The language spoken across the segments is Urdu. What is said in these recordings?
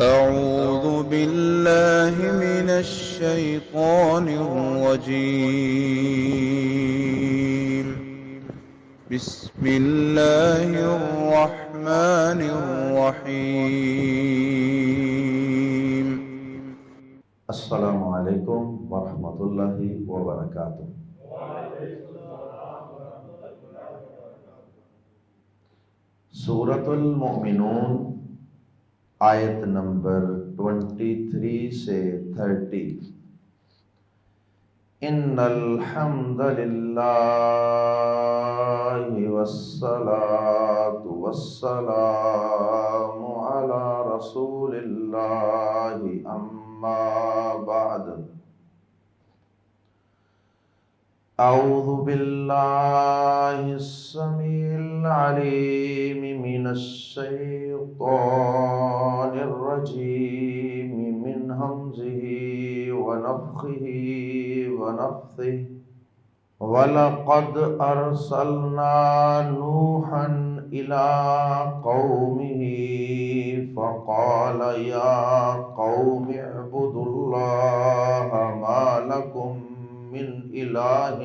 أعوذ بالله من الشيطان الرجيم. بسم الله الرحمن الرحيم. السلام علیکم ورحمۃ اللہ وبرکاتہ۔ سورۃ المؤمنون آیت نمبر 23 سے 30۔ ان الحمد للہ والصلاة والسلام علی رسول اللہ اما بعد۔ اعوذ باللہ السمیع العلیم من الشیطان الرجیم من ہمزہ ونفخہ ونفثہ۔ وَلَقَدْ أَرْسَلْنَا نُوحًا إِلَىٰ قَوْمِهِ فَقَالَ يَا قَوْمِ اعْبُدُوا اللَّهَ مَا لَكُم مِّنْ إِلَٰهٍ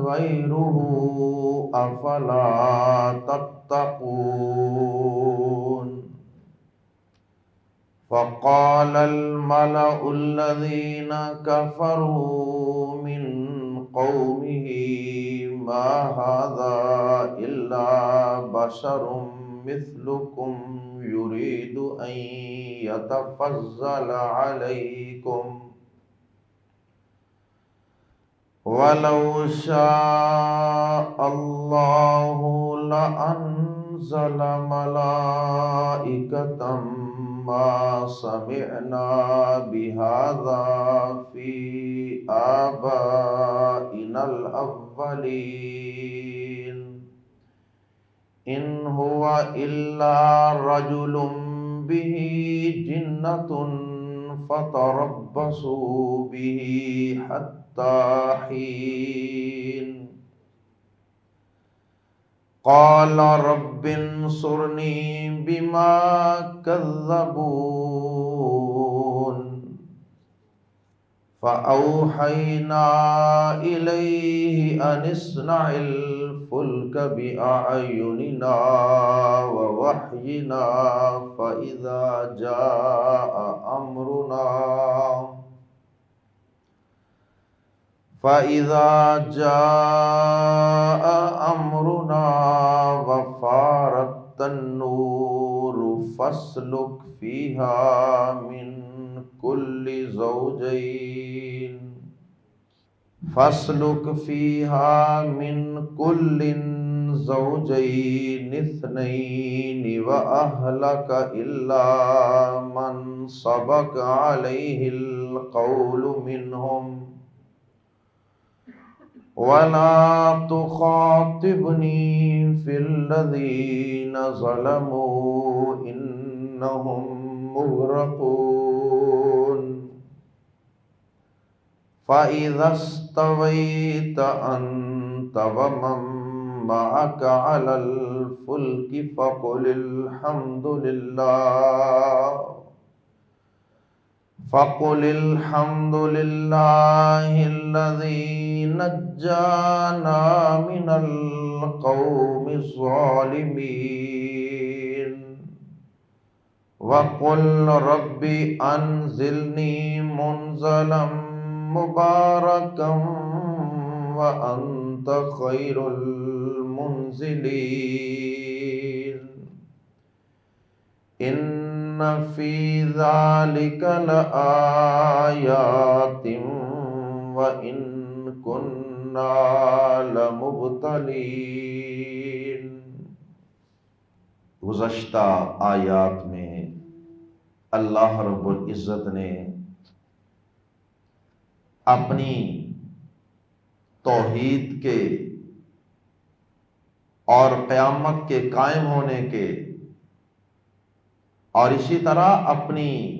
غَيْرُهُ أَفَلَا تَتَّقُونَ۔ فقال الملأ الذين كفروا من قومه ما هذا إلا بشر مثلكم يريد أن يتفضل عليكم ولو شاء الله لأنزل ملائكة ما سمعنا بهذا في آبائنا الأولين إن هو إلا رجل به جنة فتربصوا به حتى حين۔ قال رب انصرني بما كذبون۔ فأوحينا إليه أن اصنع الفلك بأعيننا ووحينا فإذا جاء أمرنا وفارت النور فاسلك فيها من كل زوجين اثنين وأهلك إلا من سبق عليه القول منهم ولا تخاطبني في الذين ظلموا إنهم مغرقون۔ فإذا استويت أنت ومن معك على الفلك فقل الحمد لله الذي نجانا من القوم الظالمين وقل رب أنزلني منزلا مباركا وأنت خير المنزلين۔ إن في ذلك لآيات وإن كنا لمبتلين۔ گزشتہ آیات میں اللہ رب العزت نے اپنی توحید کے اور قیامت کے قائم ہونے کے اور اسی طرح اپنی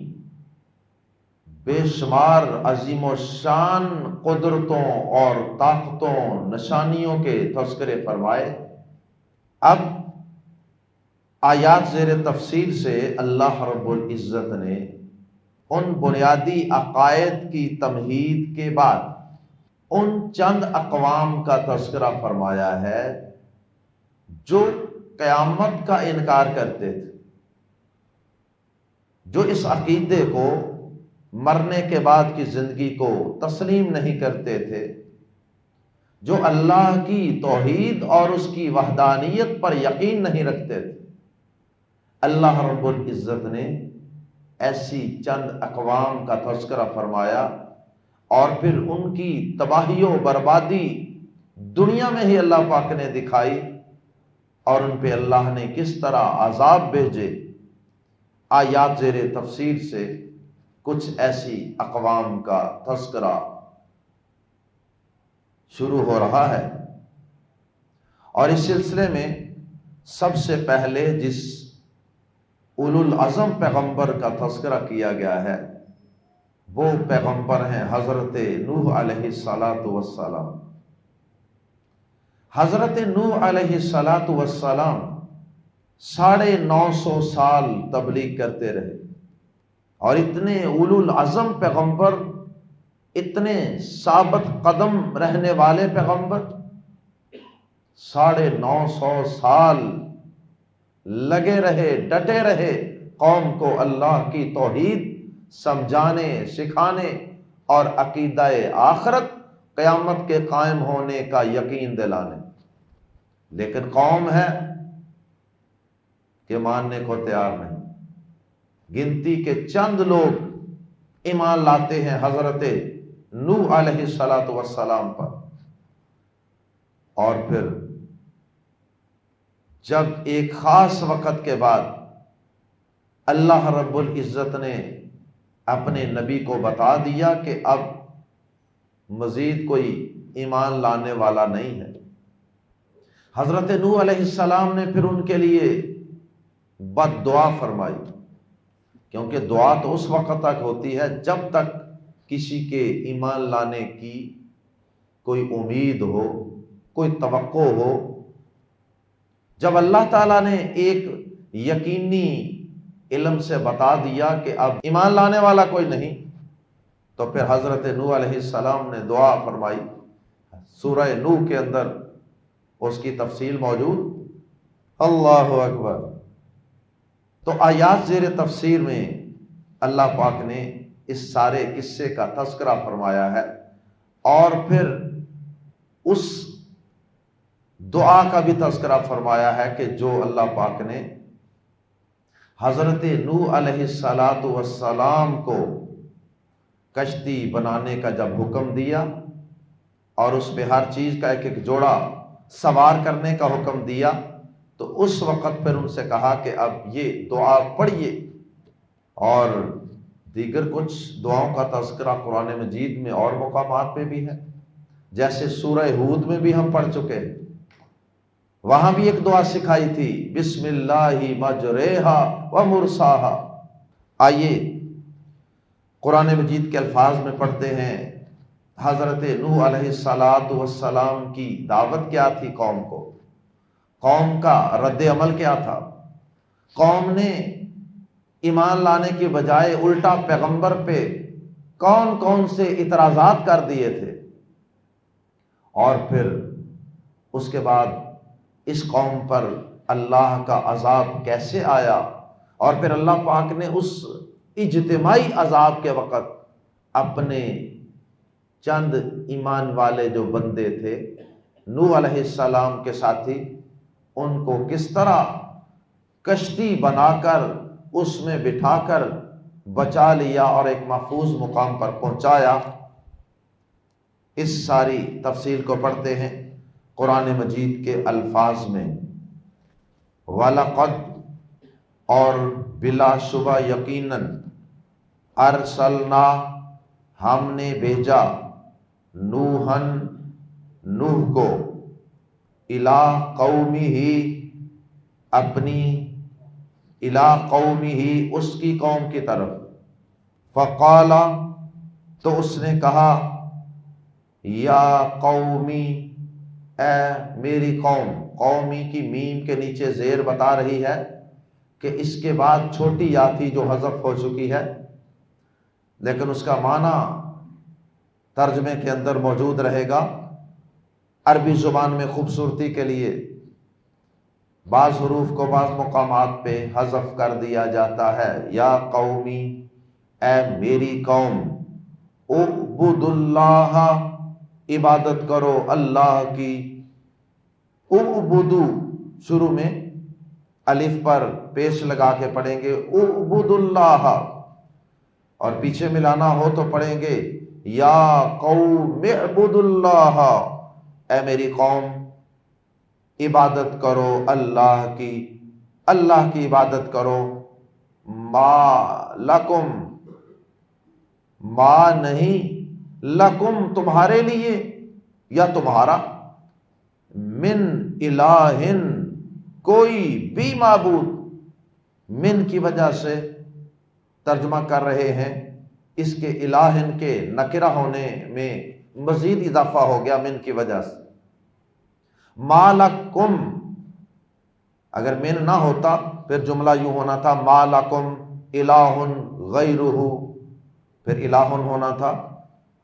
بے شمار عظیم و شان قدرتوں اور طاقتوں نشانیوں کے تذکرے فرمائے، اب آیات زیر تفسیر سے اللہ رب العزت نے ان بنیادی عقائد کی تمہید کے بعد ان چند اقوام کا تذکرہ فرمایا ہے جو قیامت کا انکار کرتے تھے، جو اس عقیدے کو، مرنے کے بعد کی زندگی کو تسلیم نہیں کرتے تھے، جو اللہ کی توحید اور اس کی وحدانیت پر یقین نہیں رکھتے تھے۔ اللہ رب العزت نے ایسی چند اقوام کا تذکرہ فرمایا اور پھر ان کی تباہی و بربادی دنیا میں ہی اللہ پاک نے دکھائی، اور ان پہ اللہ نے کس طرح عذاب بھیجے۔ آیات زیر تفسیر سے کچھ ایسی اقوام کا تذکرہ شروع ہو رہا ہے، اور اس سلسلے میں سب سے پہلے جس اولو العزم پیغمبر کا تذکرہ کیا گیا ہے وہ پیغمبر ہیں حضرت نوح علیہ السلام۔ حضرت نوح علیہ السلام 950 سال تبلیغ کرتے رہے، اور اتنے اولو العزم پیغمبر، اتنے ثابت قدم رہنے والے پیغمبر 950 سال لگے رہے، ڈٹے رہے قوم کو اللہ کی توحید سمجھانے، سکھانے اور عقیدہ آخرت، قیامت کے قائم ہونے کا یقین دلانے۔ لیکن قوم ہے کہ ماننے کو تیار نہیں۔ گنتی کے چند لوگ ایمان لاتے ہیں حضرت نوح علیہ السلام پر، اور پھر جب ایک خاص وقت کے بعد اللہ رب العزت نے اپنے نبی کو بتا دیا کہ اب مزید کوئی ایمان لانے والا نہیں ہے، حضرت نوح علیہ السلام نے پھر ان کے لیے بد دعا فرمائی، کیونکہ دعا تو اس وقت تک ہوتی ہے جب تک کسی کے ایمان لانے کی کوئی امید ہو، کوئی توقع ہو۔ جب اللہ تعالیٰ نے ایک یقینی علم سے بتا دیا کہ اب ایمان لانے والا کوئی نہیں، تو پھر حضرت نوح علیہ السلام نے دعا فرمائی۔ سورہ نوح کے اندر اس کی تفصیل موجود، اللہ اکبر۔ تو آیات زیر تفسیر میں اللہ پاک نے اس سارے قصے کا تذکرہ فرمایا ہے، اور پھر اس دعا کا بھی تذکرہ فرمایا ہے کہ جو اللہ پاک نے حضرت نوح علیہ السلام کو کشتی بنانے کا جب حکم دیا اور اس پہ ہر چیز کا ایک ایک جوڑا سوار کرنے کا حکم دیا، تو اس وقت پھر ان سے کہا کہ اب یہ دعا پڑھیے۔ اور دیگر کچھ دعاؤں کا تذکرہ قرآن مجید میں اور مقامات پہ بھی ہے، جیسے سورہ ہود میں بھی ہم پڑھ چکے ہیں، وہاں بھی ایک دعا سکھائی تھی، بسم اللہ مجریہا و مرساہا۔ آئیے قرآن مجید کے الفاظ میں پڑھتے ہیں، حضرت نوح علیہ السلام کی دعوت کیا تھی قوم کو، قوم کا رد عمل کیا تھا۔ قوم نے ایمان لانے کے بجائے الٹا پیغمبر پہ کون کون سے اعتراضات کر دیے تھے، اور پھر اس کے بعد اس قوم پر اللہ کا عذاب کیسے آیا، اور پھر اللہ پاک نے اس اجتماعی عذاب کے وقت اپنے چند ایمان والے جو بندے تھے نوح علیہ السلام کے ساتھی، ان کو کس طرح کشتی بنا کر اس میں بٹھا کر بچا لیا اور ایک محفوظ مقام پر پہنچایا۔ اس ساری تفصیل کو پڑھتے ہیں قرآن مجید کے الفاظ میں، وَلَقَدْ، اور بلا شبہ یقیناً، ارسلنا، ہم نے بھیجا، نوحً، نوح کو، الی قومہ، اپنی، الی قومہ، اس کی قوم کی طرف، فقال، تو اس نے کہا، یا قومی، اے میری قوم، قومی کی میم کے نیچے زیر بتا رہی ہے کہ اس کے بعد چھوٹی یا تھی جو حذف ہو چکی ہے، لیکن اس کا معنی ترجمے کے اندر موجود رہے گا۔ عربی زبان میں خوبصورتی کے لیے بعض حروف کو بعض مقامات پہ حذف کر دیا جاتا ہے۔ یا قومی، اے میری قوم، اعبد اللہ، عبادت کرو اللہ کی۔ اعبدو شروع میں الف پر پیش لگا کے پڑھیں گے اعبد اللہ، اور پیچھے ملانا ہو تو پڑھیں گے یا قوم اعبد اللہ، اے میری قوم عبادت کرو اللہ کی، اللہ کی عبادت کرو۔ ما لکم، ما نہیں، لکم تمہارے لیے یا تمہارا، من الہ کوئی بھی معبود، من کی وجہ سے ترجمہ کر رہے ہیں، اس کے الہ کے نکرہ ہونے میں مزید اضافہ ہو گیا من کی وجہ سے۔ ما لکم، اگر من نہ ہوتا پھر جملہ یوں ہونا تھا ما لکم الہ غیرہ، پھر الہ ہونا تھا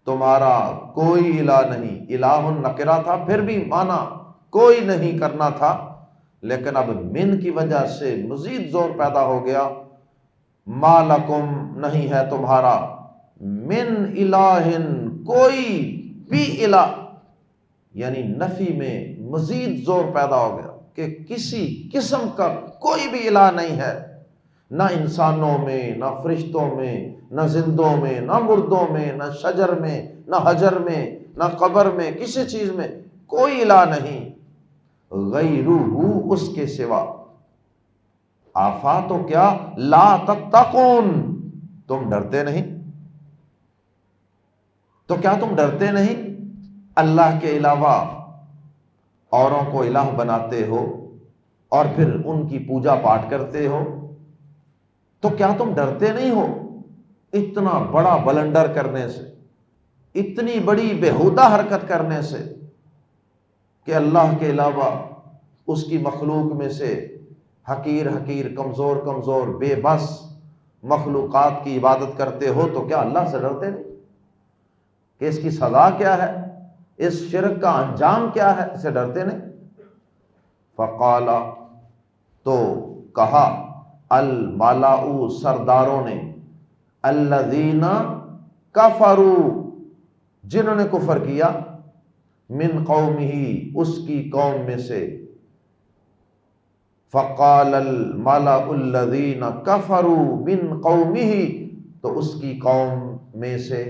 تمہارا کوئی الہ نہیں، الہ نکرہ تھا پھر بھی معنی کوئی نہیں کرنا تھا، لیکن اب من کی وجہ سے مزید زور پیدا ہو گیا۔ ما لکم نہیں ہے تمہارا، من الہ کوئی بھی الہ، یعنی نفی میں مزید زور پیدا ہو گیا کہ کسی قسم کا کوئی بھی الہ نہیں ہے، نہ انسانوں میں، نہ فرشتوں میں، نہ زندوں میں، نہ مردوں میں، نہ شجر میں، نہ حجر میں، نہ قبر میں، کسی چیز میں کوئی الہ نہیں غیرہ اس کے سوا۔ آفا تو کیا لا تتقون، تم ڈرتے نہیں؟ تو کیا تم ڈرتے نہیں اللہ کے علاوہ اوروں کو الہ بناتے ہو اور پھر ان کی پوجا پاٹ کرتے ہو؟ تو کیا تم ڈرتے نہیں ہو اتنا بڑا بلنڈر کرنے سے، اتنی بڑی بےہودہ حرکت کرنے سے کہ اللہ کے علاوہ اس کی مخلوق میں سے حقیر حقیر، کمزور کمزور، بے بس مخلوقات کی عبادت کرتے ہو؟ تو کیا اللہ سے ڈرتے نہیں کہ اس کی سزا کیا ہے، اس شرک کا انجام کیا ہے؟ اسے ڈرتے نہیں؟ فقال، تو کہا، الملأ سرداروں نے، الذین کفروا جنہوں نے کفر کیا، من قومہ اس کی قوم میں سے، فقال الملأ الذین کفروا من قومہ تو اس کی قوم میں سے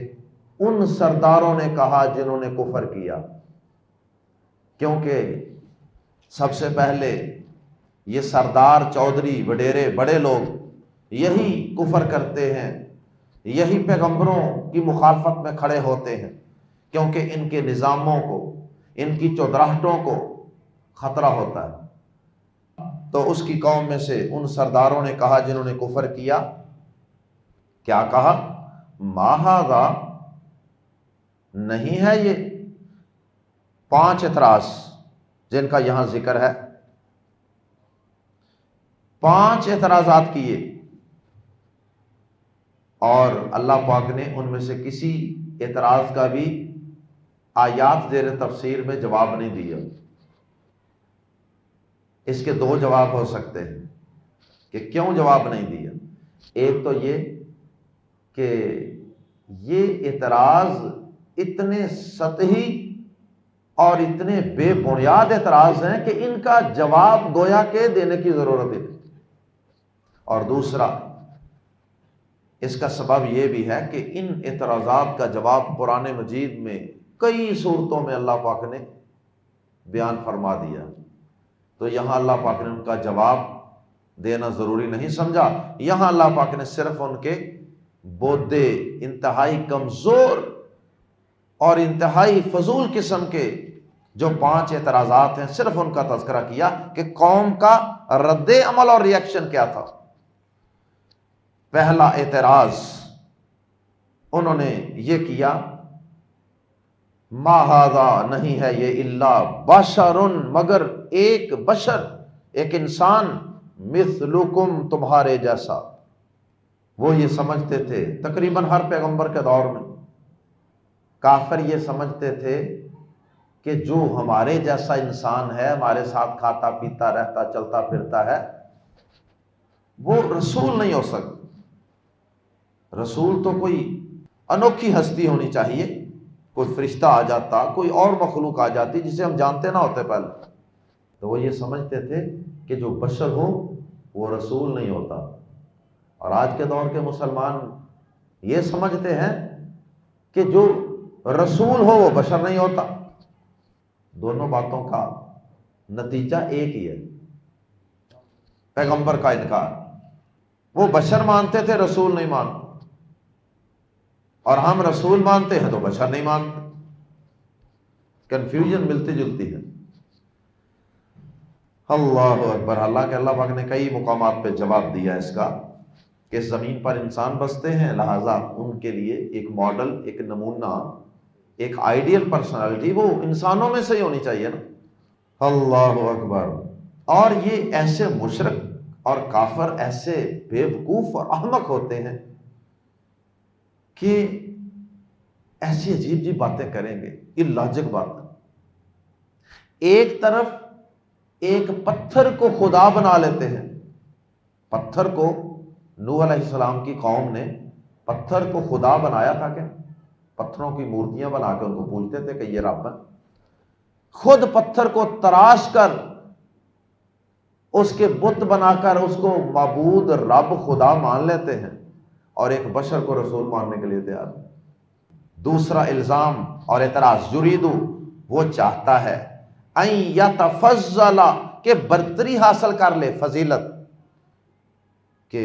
ان سرداروں نے کہا جنہوں نے کفر کیا، کیونکہ سب سے پہلے یہ سردار، چودھری، وڈیرے، بڑے لوگ یہی کفر کرتے ہیں، یہی پیغمبروں کی مخالفت میں کھڑے ہوتے ہیں، کیونکہ ان کے نظاموں کو، ان کی چودراہٹوں کو خطرہ ہوتا ہے۔ تو اس کی قوم میں سے ان سرداروں نے کہا جنہوں نے کفر کیا، کیا کہا؟ ما ھذا، نہیں ہے یہ۔ 5 اعتراض جن کا یہاں ذکر ہے، 5 اعتراضات کیے، اور اللہ پاک نے ان میں سے کسی اعتراض کا بھی آیات زیر تفسیر میں جواب نہیں دیا۔ اس کے 2 جواب ہو سکتے ہیں کہ کیوں جواب نہیں دیا۔ ایک تو یہ کہ یہ اعتراض اتنے سطحی اور اتنے بے بنیاد اعتراض ہیں کہ ان کا جواب گویا کہ دینے کی ضرورت ہے۔ اور دوسرا اس کا سبب یہ بھی ہے کہ ان اعتراضات کا جواب قرآن مجید میں کئی صورتوں میں اللہ پاک نے بیان فرما دیا، تو یہاں اللہ پاک نے ان کا جواب دینا ضروری نہیں سمجھا۔ یہاں اللہ پاک نے صرف ان کے بودے، انتہائی کمزور اور انتہائی فضول قسم کے جو 5 اعتراضات ہیں، صرف ان کا تذکرہ کیا کہ قوم کا رد عمل اور ریئیکشن کیا تھا۔ پہلا اعتراض انہوں نے یہ کیا ما ھذا نہیں ہے یہ الا بشر مگر ایک بشر، ایک انسان، مثلکم تمہارے جیسا۔ وہ یہ سمجھتے تھے، تقریباً ہر پیغمبر کے دور میں کافر یہ سمجھتے تھے کہ جو ہمارے جیسا انسان ہے، ہمارے ساتھ کھاتا پیتا رہتا چلتا پھرتا ہے، وہ رسول نہیں ہو سکتا۔ رسول تو کوئی انوکھی ہستی ہونی چاہیے، کوئی فرشتہ آ جاتا، کوئی اور مخلوق آ جاتی جسے ہم جانتے نہ ہوتے پہلے۔ تو وہ یہ سمجھتے تھے کہ جو بشر ہو وہ رسول نہیں ہوتا۔ اور آج کے دور کے مسلمان یہ سمجھتے ہیں کہ جو رسول ہو وہ بشر نہیں ہوتا۔ دونوں باتوں کا نتیجہ ایک ہی ہے، پیغمبر کا انکار۔ وہ بشر مانتے تھے، رسول نہیں مانتے، اور ہم رسول مانتے ہیں تو بشر نہیں مانتے۔ کنفیوژن ملتی جلتی ہے۔ اللہ اکبر۔ حالانکہ اللہ پاک نے کئی مقامات پہ جواب دیا اس کا کہ اس زمین پر انسان بستے ہیں، لہٰذا ان کے لیے ایک ماڈل، ایک نمونہ، ایک آئیڈیل پرسنالٹی وہ انسانوں میں سے ہی ہونی چاہیے نا۔ اللہ اکبر۔ اور یہ ایسے مشرک اور کافر ایسے بے وقوف اور احمق ہوتے ہیں کہ ایسی عجیب عجیب باتیں کریں گے، اللاجک باتیں۔ ایک طرف ایک پتھر کو خدا بنا لیتے ہیں۔ پتھر کو نوح علیہ السلام کی قوم نے پتھر کو خدا بنایا تھا کہ پتھروں کی مورتیاں بنا کے ان کو پوجتے تھے کہ یہ رب ہے۔ خود پتھر کو تراش کر اس کے بت بنا کر اس کو معبود رب خدا مان لیتے ہیں، اور ایک بشر کو رسول ماننے کے لیے تیار ہے۔ دوسرا الزام اور اعتراض، یریدو وہ چاہتا ہے، ان یتفضل کہ برتری حاصل کر لے، فضیلت کہ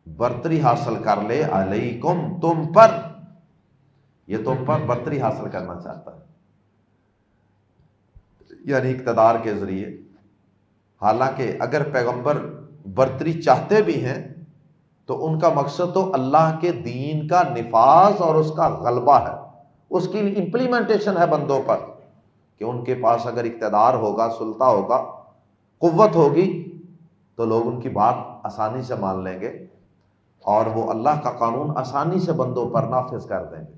برتری حاصل کر لے، علیکم تم پر، یہ تم پر برتری حاصل کرنا چاہتا ہے، یعنی اقتدار کے ذریعے۔ حالانکہ اگر پیغمبر برتری چاہتے بھی ہیں تو ان کا مقصد تو اللہ کے دین کا نفاذ اور اس کا غلبہ ہے، اس کی امپلیمنٹیشن ہے بندوں پر، کہ ان کے پاس اگر اقتدار ہوگا، سلطہ ہوگا، قوت ہوگی تو لوگ ان کی بات آسانی سے مان لیں گے اور وہ اللہ کا قانون آسانی سے بندوں پر نافذ کر دیں گے۔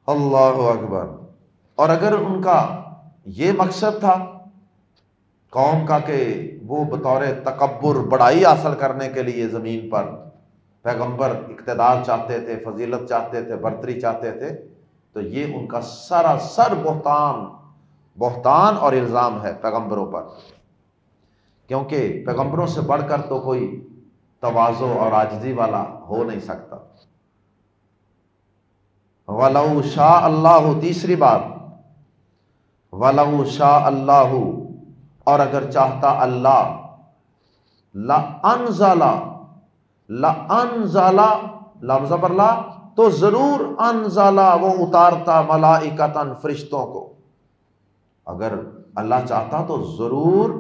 اللہ اکبر۔ اور اگر ان کا یہ مقصد تھا قوم کا کہ وہ بطور تکبر، بڑائی حاصل کرنے کے لیے زمین پر پیغمبر اقتدار چاہتے تھے، فضیلت چاہتے تھے، برتری چاہتے تھے، تو یہ ان کا سراسر بہتان اور الزام ہے پیغمبروں پر، کیونکہ پیغمبروں سے بڑھ کر تو کوئی تواضع اور عاجزی والا ہو نہیں سکتا۔ وَلَوْ شَاءَ اللَّهُ، تیسری بات، وَلَوْ شَاءَ اللَّهُ، اور اگر چاہتا اللہ، لَأَنزَلَ لفظ پر لا تو ضرور انزلہ وہ اتارتا ملائکتاً فرشتوں کو۔ اگر اللہ چاہتا تو ضرور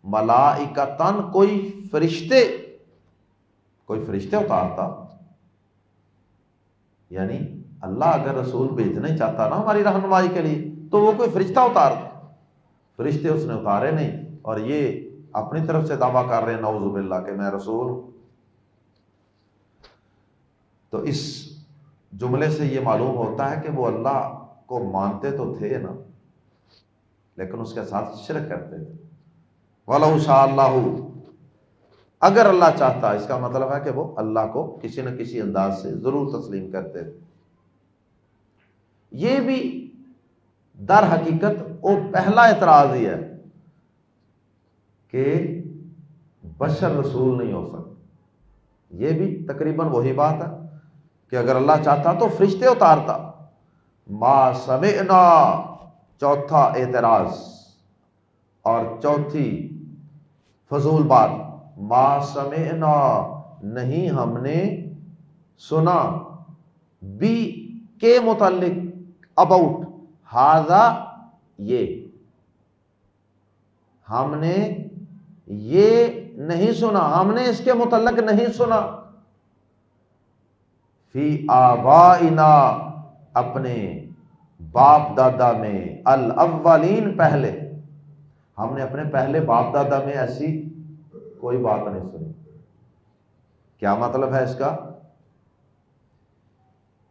ملائکتاً کوئی فرشتے اتارتا۔ یعنی اللہ اگر رسول بھیجنا ہی چاہتا نا ہماری رہنمائی کے لیے تو وہ کوئی فرشتہ اتارتا۔ فرشتے اس نے اتارے نہیں، اور یہ اپنی طرف سے دعویٰ کر رہے ہیں نعوذ باللہ کہ میں رسول ہوں۔ تو اس جملے سے یہ معلوم ہوتا ہے کہ وہ اللہ کو مانتے تو تھے نا، لیکن اس کے ساتھ شرک کرتے تھے۔ وَلَوْ شَاءَ اللَّهُ، اگر اللہ چاہتا، اس کا مطلب ہے کہ وہ اللہ کو کسی نہ کسی انداز سے ضرور تسلیم کرتے تھے۔ یہ بھی در حقیقت وہ پہلا اعتراض ہی ہے کہ بشر رسول نہیں ہو سکتا۔ یہ بھی تقریباً وہی بات ہے کہ اگر اللہ چاہتا تو فرشتے اتارتا۔ ما سمعنا، چوتھا اعتراض اور چوتھی فضول بات، ما سمعنا نہیں ہم نے سنا، بھی کے متعلق، اباؤٹ ہذا یہ، ہم نے یہ نہیں سنا، ہم نے اس کے متعلق نہیں سنا، فی آبائنا اپنے باپ دادا میں الاولین پہلے، ہم نے اپنے پہلے باپ دادا میں ایسی کوئی بات نہیں سنی۔ کیا مطلب ہے اس کا؟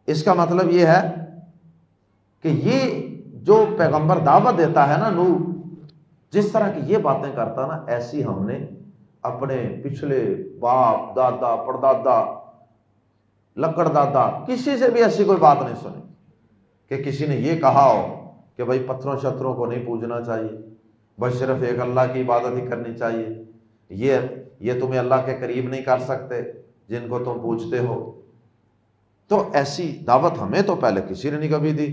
اس کا مطلب یہ ہے کہ یہ جو پیغمبر دعوت دیتا ہے نا نوح، جس طرح کی یہ باتیں کرتا نا، ایسی ہم نے اپنے پچھلے باپ دادا پردادا لکڑ دادا کسی سے بھی ایسی کوئی بات نہیں سنی کہ کسی نے یہ کہا ہو کہ بھائی پتھروں شتروں کو نہیں پوجنا چاہیے، بس صرف ایک اللہ کی عبادت ہی کرنی چاہیے، یہ تمہیں اللہ کے قریب نہیں کر سکتے جن کو تم پوجتے ہو۔ تو ایسی دعوت ہمیں تو پہلے کسی نے نہیں کبھی دی،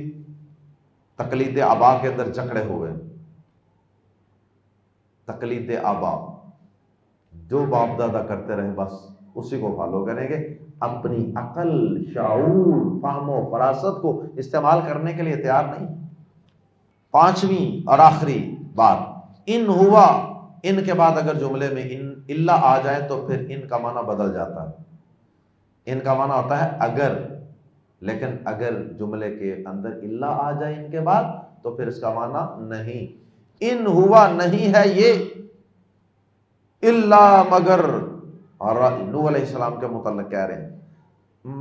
تقلید آبا کے اندر جکڑے ہوئے۔ تقلید آبا، جو باپ دادا کرتے رہے بس اسی کو فالو کریں گے، اپنی عقل، شعور، فہم و فراست کو استعمال کرنے کے لیے تیار نہیں۔ پانچویں اور آخری بات، ان ہوا، ان کے بعد اگر جملے میں ان اللہ آ جائے تو پھر ان کا معنی بدل جاتا ہے۔ ان کا معنی ہوتا ہے اگر، لیکن اگر جملے کے اندر اللہ آ جائے ان کے بعد تو پھر اس کا معنی نہیں۔ ان ہوا نہیں ہے یہ اللہ مگر، اور نوح علیہ السلام کے متعلق کہہ رہے ہیں،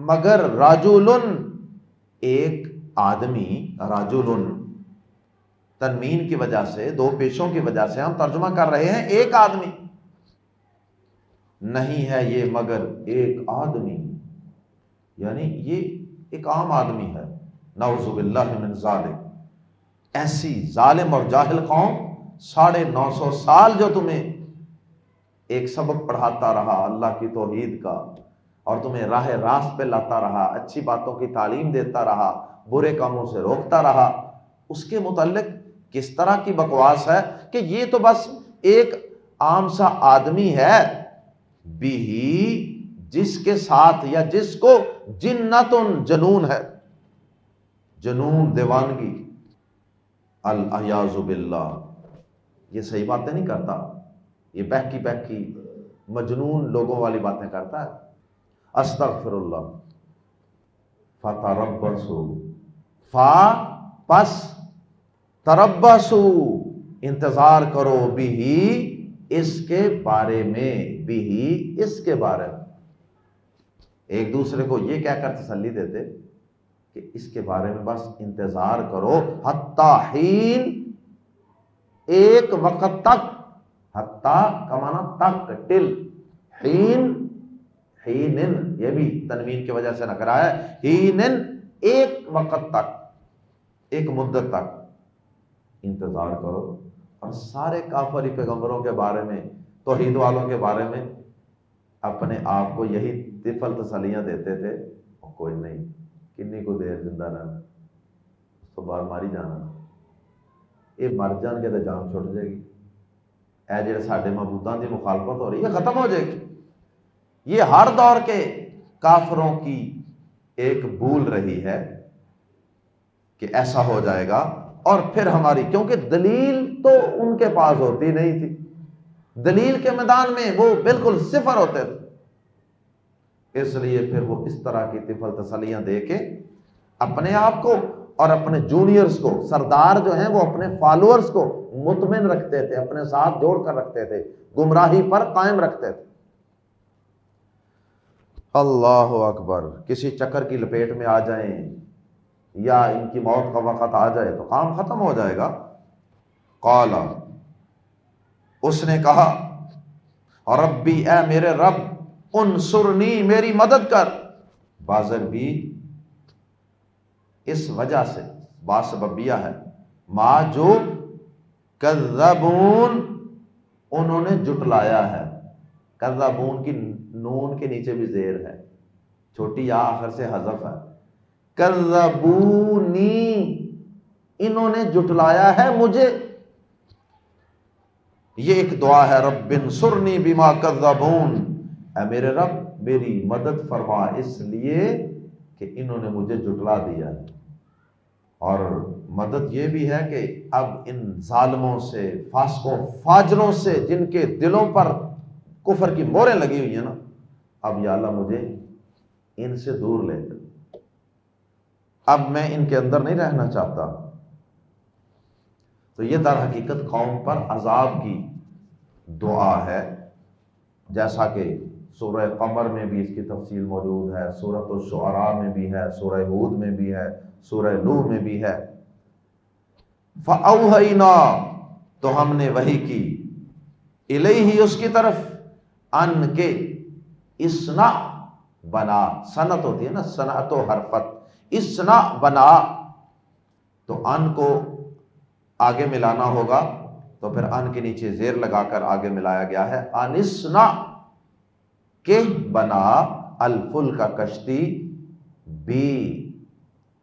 مگر رجل، ایک آدمی، رجل تنوین کی وجہ سے، دو پیشوں کی وجہ سے ہم ترجمہ کر رہے ہیں ایک آدمی، نہیں ہے یہ مگر ایک آدمی، یعنی یہ ایک عام آدمی ہے۔ نعوذ باللہ من ذالک، ایسی ظالم اور جاہل قوم 950 سال جو تمہیں ایک سبق پڑھاتا رہا اللہ کی توحید کا، اور تمہیں راہ راست پہ لاتا رہا، اچھی باتوں کی تعلیم دیتا رہا، برے کاموں سے روکتا رہا، اس کے متعلق کس طرح کی بکواس ہے کہ یہ تو بس ایک عام سا آدمی ہے، بھی جس کے ساتھ یا جس کو جنتن، جنون ہے، جنون، دیوانگی، الیاذ باللہ، یہ صحیح باتیں نہیں کرتا، یہ بہکی مجنون لوگوں والی باتیں کرتا ہے۔ استغفر اللہ۔ فتربصوا، پس تربصوا، انتظار کرو، بھی اس کے بارے میں، بھی اس کے بارے میں، ایک دوسرے کو یہ کہہ کر تسلی دیتے کہ اس کے بارے میں بس انتظار کرو، حتی حین، ایک وقت تک، حتی کا معنی تک، ٹل، حین، حینن، یہ بھی تنوین کی وجہ سے نکرا ہے، حینن، ایک وقت تک، ایک مدت تک انتظار کرو۔ اور سارے کافری پیغمبروں کے بارے میں، توحید والوں کے بارے میں اپنے آپ کو یہی طفل تسلیاں دیتے تھے، کوئی نہیں، کنی کو دیر زندہ رہنا، اس تو بعد ماری جانا، یہ مر جان کے تو جان چھوٹ جائے گی، اے جڑے ساڈے معبوداں دی مخالفت ہو رہی ہے ختم ہو جائے گی۔ یہ ہر دور کے کافروں کی ایک بھول رہی ہے کہ ایسا ہو جائے گا، اور پھر ہماری، کیونکہ دلیل تو ان کے پاس ہوتی نہیں تھی، دلیل کے میدان میں وہ بالکل صفر ہوتے تھے، اس لیے پھر وہ اس طرح کی طفل تسلیاں دے کے اپنے آپ کو اور اپنے جونیئرز کو، سردار جو ہیں وہ اپنے فالوورز کو مطمئن رکھتے تھے، اپنے ساتھ جوڑ کر رکھتے تھے، گمراہی پر قائم رکھتے تھے۔ اللہ اکبر، کسی چکر کی لپیٹ میں آ جائیں یا ان کی موت کا وقت آ جائے تو کام ختم ہو جائے گا۔ قال، اس نے کہا، ربی، اے میرے رب، انصرنی، میری مدد کر، بازر بھی اس وجہ سے، باسببیہ ہے، ما جو کذبون، انہوں نے جٹلایا ہے، کذبون کی نون کے نیچے بھی زیر ہے، چھوٹی یا آخر سے حذف ہے، کذبونی، انہوں نے جٹلایا ہے مجھے۔ یہ ایک دعا ہے، رب انصرنی بما کذبون، اے میرے رب میری مدد فرما اس لیے کہ انہوں نے مجھے جٹلا دیا ہے۔ اور مدد یہ بھی ہے کہ اب ان ظالموں سے، فاسقوں فاجروں سے، جن کے دلوں پر کفر کی موریں لگی ہوئی ہیں نا، اب یا اللہ مجھے ان سے دور لے کر، اب میں ان کے اندر نہیں رہنا چاہتا. تو یہ در حقیقت قوم پر عذاب کی دعا ہے، جیسا کہ سورہ قمر میں بھی اس کی تفصیل موجود ہے، سورۃ الشعراء میں بھی ہے، سورہ ہود میں بھی ہے، سورہ نوح میں بھی ہے. فَأَوْحَيْنَا، تو ہم نے وحی کی، الیہ، اس کی طرف، ان کے، اسنا، بنا، صنعت ہوتی ہے نا، صنعت و حرفت، اسنا، بنا، تو ان کو آگے ملانا ہوگا، تو پھر ان کے نیچے زیر لگا کر آگے ملایا گیا ہے. انسنا، کہ بنا، الفل کا کشتی، بی،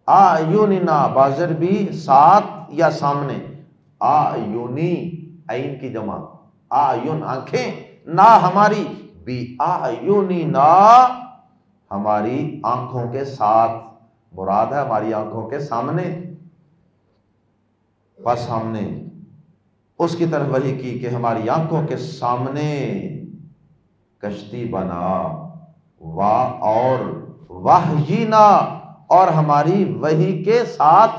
آیوننا، بازر بھی، ساتھ یا سامنے، آیونی، عین کی جمع، آیون آنکھیں، نا ہماری، بی آیوننا، ہماری آنکھوں کے ساتھ، مراد ہے ہماری آنکھوں کے سامنے. بس ہم نے اس کی طرف وحی کی کہ ہماری آنکھوں کے سامنے کشتی بنا، اور وحینا، اور ہماری وحی کے ساتھ،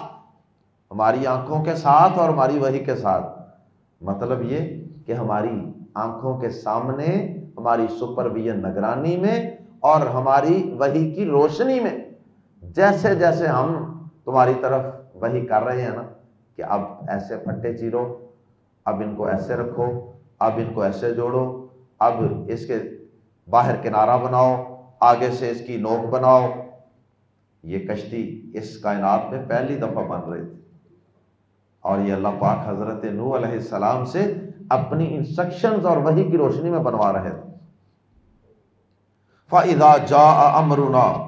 ہماری آنکھوں کے ساتھ اور ہماری وحی کے ساتھ. مطلب یہ کہ ہماری آنکھوں کے سامنے، ہماری سپرویژن، نگرانی میں، اور ہماری وحی کی روشنی میں. جیسے جیسے ہم تمہاری طرف وحی کر رہے ہیں نا کہ اب ایسے پھٹے چیرو، اب ان کو ایسے رکھو، اب ان کو ایسے جوڑو، اب اس کے باہر کنارہ بناؤ، آگے سے اس کی نوک بناؤ. یہ کشتی اس کائنات میں پہلی دفعہ بن رہی تھی، اور یہ اللہ پاک حضرت نوح علیہ السلام سے اپنی انسٹرکشنز اور وحی کی روشنی میں بنوا رہے تھے. فَإِذَا جَاءَ أَمْرُنَا،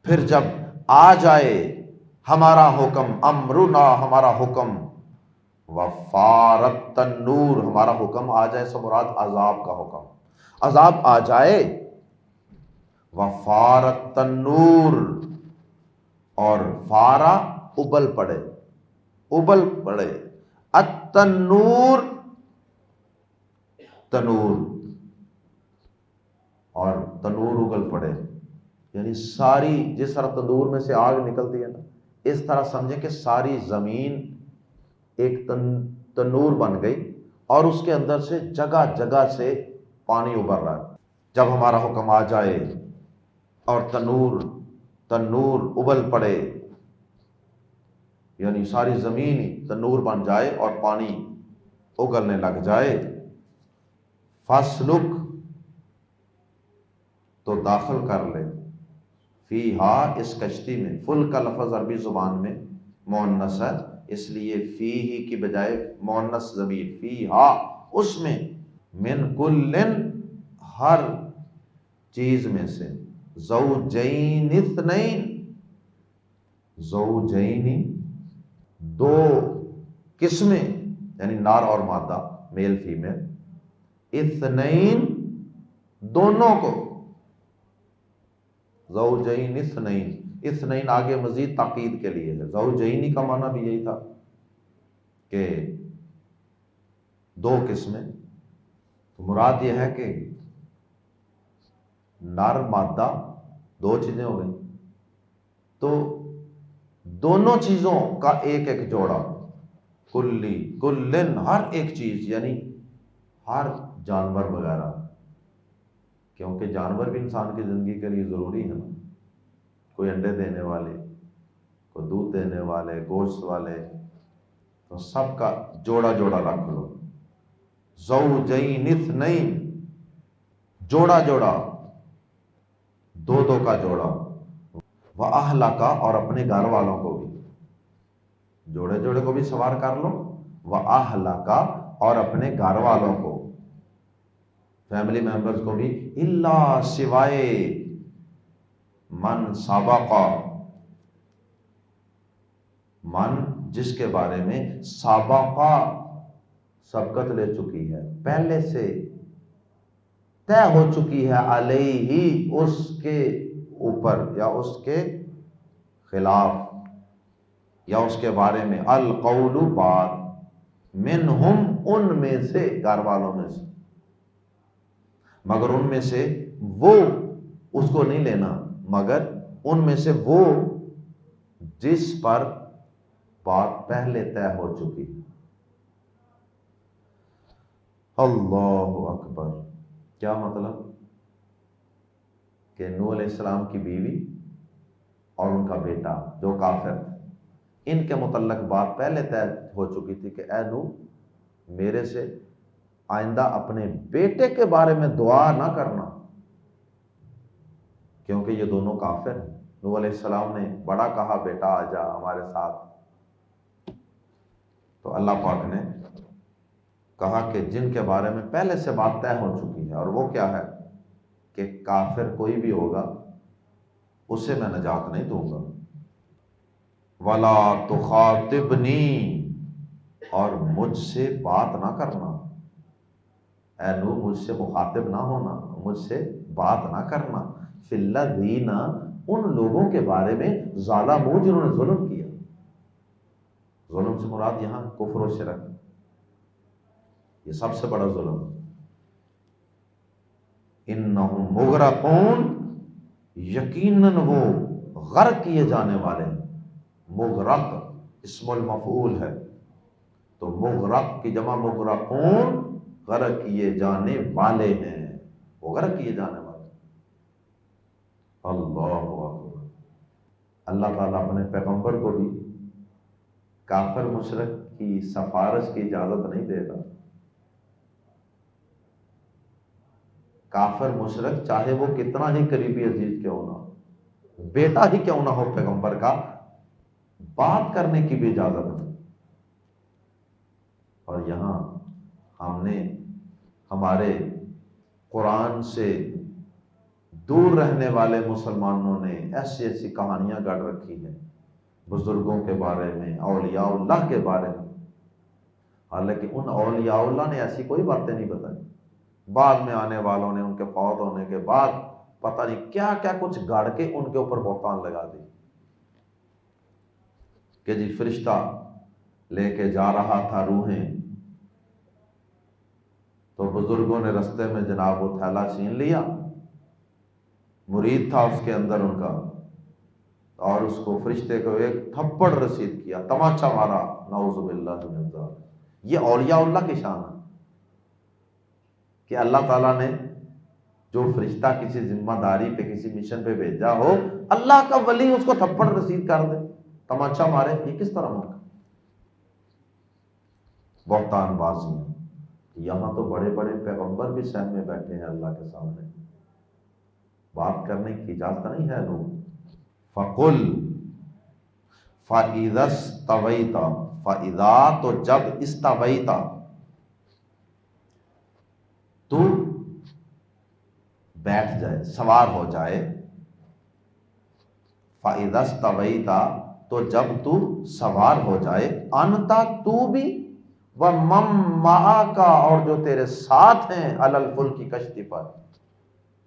پھر جب آ جائے ہمارا حکم، امرنا، ہمارا حکم، وفارت تنور، ہمارا حکم آ جائے، سب مراد عذاب کا حکم، عذاب آ جائے، وفارت تنور، اور فارا، ابل پڑے، ابل پڑے، التنور، تنور، اور تنور ابل پڑے، یعنی ساری، جس طرح تندور میں سے آگ نکلتی ہے نا، اس طرح سمجھیں کہ ساری زمین ایک تنور بن گئی، اور اس کے اندر سے جگہ جگہ سے پانی ابل رہا ہے. جب ہمارا حکم آ جائے اور تنور ابل پڑے، یعنی ساری زمین تنور بن جائے اور پانی اگلنے لگ جائے، فَاسْلُکْ، تو داخل کر لے، فیہا، اس کشتی میں. فل کا لفظ عربی زبان میں مؤنث ہے، اس لیے فی ہی کی بجائے مؤنث ضمیر، فیہا، اس میں، من کلن، ہر چیز میں سے، زوجین اثنین، زوجین، دو قسمیں، یعنی نار اور مادہ، میل فیمیل، اثنین، دونوں کو، زوجین اثنین، اثنین آگے مزید تاکید کے لیے ہے. زوجینی کا معنی بھی یہی تھا کہ دو قسمیں. مراد یہ ہے کہ نر مادہ دو چیزیں ہو گئیں، تو دونوں چیزوں کا ایک ایک جوڑا، کلن، ہر ایک چیز، یعنی ہر جانور وغیرہ، کیونکہ جانور بھی انسان کی زندگی کے لیے ضروری ہے نا، کوئی انڈے دینے والے، کوئی دودھ دینے والے، گوشت والے، تو سب کا جوڑا جوڑا رکھ لو. زوجین اثنین، جوڑا جوڑا، دو دو کا جوڑا. وَأَهْلَكَ، اور اپنے گھر والوں کو بھی، جوڑے جوڑے کو بھی سوار کر لو. وَأَهْلَكَ، اور اپنے گھر والوں کو، فیملی ممبرز کو بھی، الا، سوائے، من سبق، من جس کے بارے میں، سبقت لے چکی ہے، پہلے سے طے ہو چکی ہے، علیہ، اس کے اوپر یا اس کے خلاف یا اس کے بارے میں، القول، بات، منہم، ان میں سے، گھر والوں میں سے، مگر ان میں سے وہ، اس کو نہیں لینا، مگر ان میں سے وہ جس پر بات پہلے طے ہو چکی ہے۔ اللہ اکبر! کیا مطلب؟ کہ نوح علیہ السلام کی بیوی اور ان کا بیٹا جو کافر تھے، ان کے متعلق بات پہلے طے ہو چکی تھی کہ اے نوح، میرے سے آئندہ اپنے بیٹے کے بارے میں دعا نہ کرنا، کیونکہ یہ دونوں کافر ہیں۔ نوح علیہ السلام نے بڑا کہا بیٹا آ جا ہمارے ساتھ، تو اللہ پاک نے کہا کہ جن کے بارے میں پہلے سے بات طے ہو چکی ہے، اور وہ کیا ہے کہ کافر کوئی بھی ہوگا اسے میں نجات نہیں دوں گا۔ وَلَا تُخَاطِبْنِي، اور مجھ سے بات نہ کرنا، اے نوح مجھ سے مخاطب نہ ہونا، مجھ سے بات نہ کرنا، فِي الَّذِينَ، ان لوگوں کے بارے میں ظالموا، جنہوں نے ظلم کیا۔ ظلم سے مراد یہاں کفر و شرک، یہ سب سے بڑا ظلم۔ انہم مغرقون، یقیناً وہ غرق کیے جانے والے ہیں۔ مغرق اسم المفعول ہے، تو مغرق کی جمع مغرقون، غرق کیے جانے والے ہیں، وہ غرق کیے جانے والے۔ اللہ اکبر! اللہ تعالیٰ اپنے پیغمبر کو بھی کافر مشرک کی سفارش کی اجازت نہیں دے گا۔ کافر مشرک چاہے وہ کتنا ہی قریبی عزیز کیوں نہ ہو، بیٹا ہی کیوں نہ ہو پیغمبر کا، بات کرنے کی بھی اجازت نہیں۔ اور یہاں ہم نے ہمارے قرآن سے دور رہنے والے مسلمانوں نے ایسی ایسی کہانیاں گڑھ رکھی ہیں بزرگوں کے بارے میں، اولیاء اللہ کے بارے میں، حالانکہ ان اولیاء اللہ نے ایسی کوئی باتیں نہیں بتائی۔ بعد میں آنے والوں نے ان کے فوت ہونے کے بعد پتہ نہیں کیا کیا کچھ گاڑ کے ان کے اوپر بہتان لگا دی کہ جی فرشتہ لے کے جا رہا تھا روحیں، تو بزرگوں نے رستے میں جناب وہ تھیلا چھین لیا، مرید تھا اس کے اندر ان کا، اور اس کو فرشتے کو ایک تھپڑ رسید کیا، تماچا مارا، نعوذ باللہ من ذالک۔ یہ اولیاء اللہ کی شان ہے کہ اللہ تعالیٰ نے جو فرشتہ کسی ذمہ داری پہ کسی مشن پہ بھیجا ہو، اللہ کا ولی اس کو تھپڑ رسید کر دے، تماچا مارے، یہ کس طرح ممکن؟ بہتان بازی۔ یہاں تو بڑے بڑے پیغمبر بھی سہم میں بیٹھے ہیں اللہ کے سامنے، بات کرنے کی اجازت نہیں ہے۔ لوگ فَقُلْ فَإِذَا اسْتَوَيْتَ، فَإِذَا تو جب، اسْتَوَيْتَ تو بیٹھ جائے، سوار ہو جائے، فَإِذَا اسْتَوَيْتَ تو جب تو سوار ہو جائے، أَنْتَ تو بھی، وَمَن مَّعَكَ اور جو تیرے ساتھ ہیں، عَلَى الْفُلْكِ کشتی پر،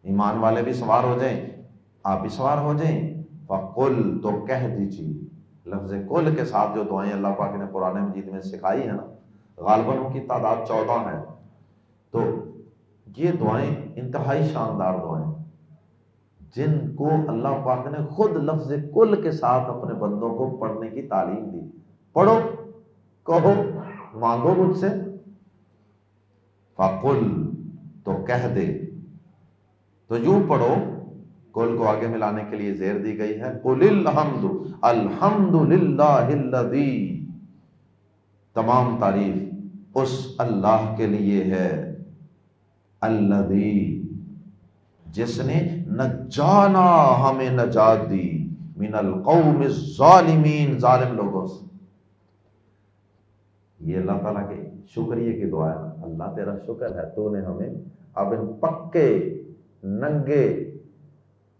ایمان والے بھی سوار ہو جائیں، آپ بھی سوار ہو جائیں۔ فَقُلْ تو کہہ دیجیے، لفظ قل کے ساتھ جو دعائیں اللہ پاک نے قرآن مجید میں سکھائی ہیں نا، غالباً ان کی تعداد 14 ہے، تو یہ دعائیں انتہائی شاندار دعائیں جن کو اللہ پاک نے خود لفظ قل کے ساتھ اپنے بندوں کو پڑھنے کی تعلیم دی۔ پڑھو، کہو، مانگو مجھ سے۔ فَقُل تو کہہ دے، تو یوں پڑھو، قل کو آگے ملانے کے لیے زیر دی گئی ہے، قُلِ الْحَمْدُ الْحَمْدُ لِلَّهِ الَّذِي، تمام تعریف اس اللہ کے لیے ہے، الذی جس نے نجانا ہمیں نجات دی، من القوم الظالمین ظالم لوگوں سے۔ یہ اللہ تعالیٰ کے شکریہ کی دعا ہے، اللہ تیرا شکر ہے تو نے ہمیں اب ان پکے ننگے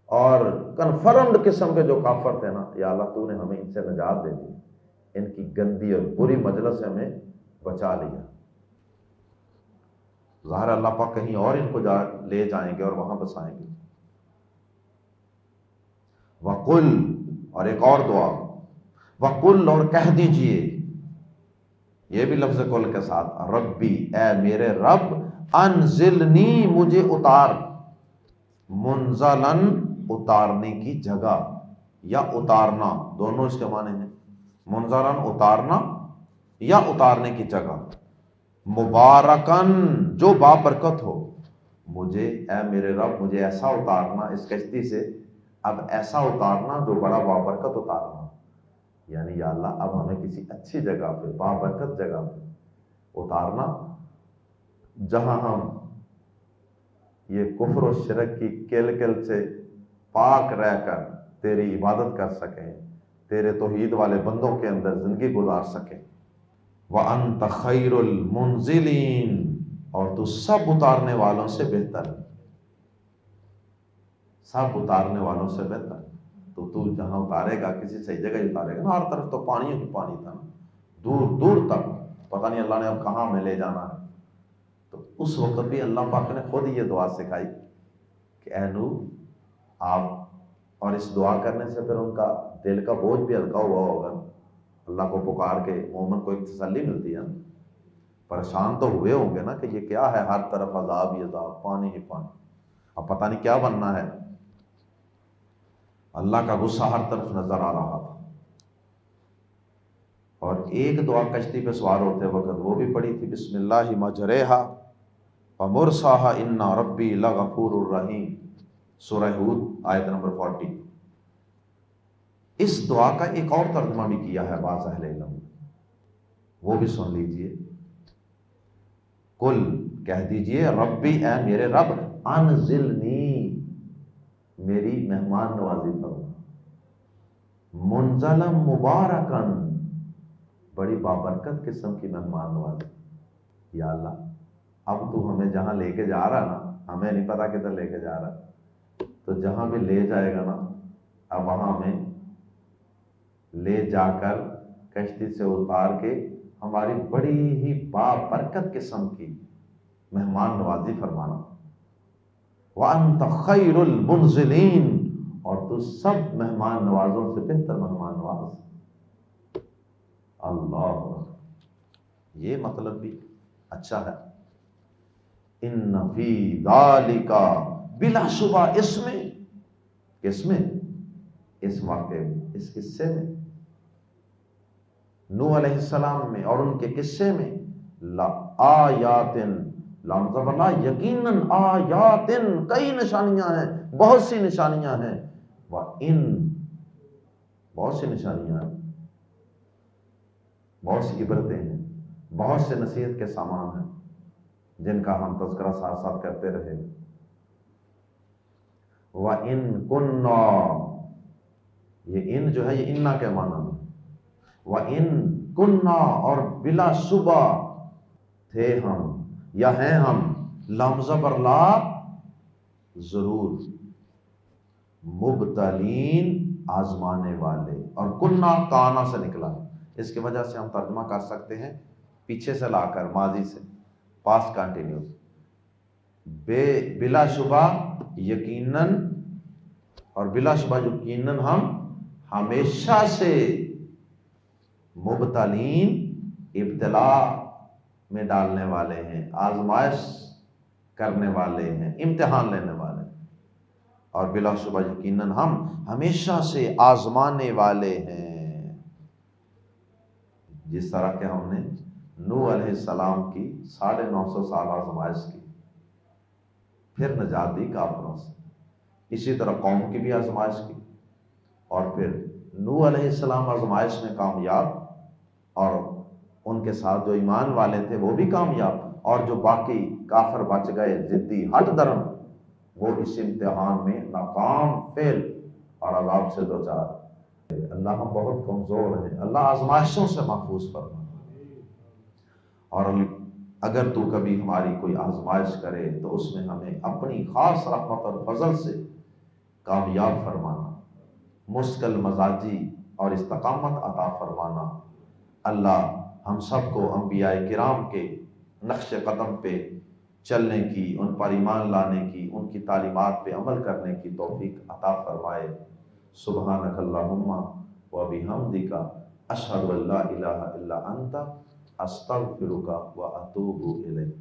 اور کنفرمڈ قسم کے جو کافر تھے نا، یا اللہ تو نے ہمیں ان سے نجات دے دی، ان کی گندی اور بری مجلس سے ہمیں بچا لیا۔ ظاہر اللہ پاک کہیں اور ان کو لے جائیں گے اور وہاں بسائیں گے۔ وَقُلْ اور ایک اور دعا، وَقُلْ اور کہہ دیجئے، یہ بھی لفظ قل کے ساتھ، ربی اے میرے رب، انزلنی مجھے اتار، منزلن اتارنے کی جگہ، یا اتارنا، دونوں اس کے معنی ہیں، منظرن اتارنا یا اتارنے کی جگہ، مبارکن جو بابرکت ہو، مجھے اے میرے رب مجھے ایسا اتارنا اس کشتی سے، اب ایسا اتارنا جو بڑا بابرکت اتارنا، یعنی یا اللہ اب ہمیں کسی اچھی جگہ پہ، بابرکت جگہ پہ اتارنا، جہاں ہم یہ کفر و شرک کی کل کل سے پاک رہ کر تیری عبادت کر سکیں، تیرے توحید والے بندوں کے اندر زندگی گزار سکیں۔ وَأَنْتَ خَيْرُ الْمُنزِلِينَ، اور تو سب اتارنے والوں سے بہتر ہے، سب اتارنے والوں سے بہتر، تو جہاں اتارے گا کسی صحیح جگہ ہی اتارے گا نا، ہر طرف تو پانی ہی پانی تھا نا، دور دور تک، پتہ نہیں اللہ نے اب کہاں ہمیں لے جانا ہے۔ تو اس وقت بھی اللہ پاک نے خود یہ دعا سکھائی کہ اے نوح آپ، اور اس دعا کرنے سے پھر ان کا دل کا بوجھ بھی ہلکا ہوا ہوگا، اللہ کو پکار کے مومن کو ایک تسلی ملتی ہے، پریشان تو ہوئے ہوں گے نا کہ یہ کیا ہے، ہر طرف عذاب ہی عذاب، پانی ہی پانی، اب پتہ نہیں کیا بننا ہے، اللہ کا غصہ ہر طرف نظر آ رہا تھا۔ اور ایک دعا کشتی پہ سوار ہوتے وقت وہ بھی پڑھی تھی، بسم اللہ مجریہا ومرساہا ان ربی لغفور الرحیم، سورہ ہود آیت نمبر 40۔ اس دعا کا ایک اور ترجمہ بھی کیا ہے بعض اہل علم نے، وہ بھی سن لیجئے۔ کل کہہ دیجئے ربی اے میرے رب، انزلنی میری مہمان نوازی فرما، منزلم مبارکن بڑی بابرکت قسم کی مہمان نوازی، یا اللہ اب تو ہمیں جہاں لے کے جا رہا نا، ہمیں نہیں پتا کدھر لے کے جا رہا، تو جہاں بھی لے جائے گا نا اب وہاں ہمیں لے جا کر کشتی سے اتار کے ہماری بڑی ہی بابرکت قسم کی مہمان نوازی فرمانا۔ وَأَنْتَ خَيْرُ الْمُنزِلِينَ، اور تو سب مہمان نوازوں سے بہتر مہمان نواز۔ اللہ، یہ مطلب بھی اچھا ہے۔ ان فی ذالک، بلا شبہ اس میں، کس میں؟ اس واقعے میں، اس قصے میں، نوح علیہ السلام میں اور ان کے قصے میں، لآیات، لامزبلا یقیناً، آیات کئی نشانیاں ہیں، بہت سی نشانیاں ہیں، وَإِن بہت سی نشانیاں ہیں، بہت سی عبرتیں ہیں، بہت سے نصیحت کے سامان ہیں جن کا ہم تذکرہ ساتھ ساتھ کرتے رہے۔ وَإِن كُنَّا، یہ ان جو ہے یہ انا کے معنی میں، وَإِن كُنَّا اور بلا شبہ تھے ہم یا ہیں ہم، لامزبر لا ضرور، مبتلین آزمانے والے، اور کنہ کانا سے نکلا، اس کی وجہ سے ہم ترجمہ کر سکتے ہیں پیچھے سے لا کر ماضی سے، پاسٹ کنٹینیوس، بلا شبہ یقیناً، اور بلا شبہ یقیناً ہم ہمیشہ سے مبتلین ابتلا میں ڈالنے والے ہیں، آزمائش کرنے والے ہیں، امتحان لینے والے ہیں، اور بلا شبہ یقیناً ہم ہمیشہ سے آزمانے والے ہیں، جس طرح کہ ہم نے نوح علیہ السلام کی 950 سال آزمائش کی، پھر نجات دی کافروں سے، اسی طرح قوم کی بھی آزمائش کی، اور پھر نوح علیہ السلام آزمائش میں کامیاب، اور ان کے ساتھ جو ایمان والے تھے وہ بھی کامیاب، اور جو باقی کافر بچ گئے ضدی ہٹ درم، وہ اس امتحان میں ناکام، فیل اور عذاب سے دوچار۔ اللہ ہم بہت کمزور ہیں، اللہ آزمائشوں سے محفوظ فرما، اور اگر تو کبھی ہماری کوئی آزمائش کرے تو اس میں ہمیں اپنی خاص رحمت اور فضل سے کامیاب فرمانا، مشکل مزاجی اور استقامت عطا فرمانا۔ اللہ ہم سب کو انبیاء کرام کے نقش قدم پہ چلنے کی، ان پر ایمان لانے کی، ان کی تعلیمات پہ عمل کرنے کی توفیق عطا فرمائے۔ سبحانک اللہم و بحمدک، اشہد ان لا الہ الا انت، استغفرک و اتوب الیک۔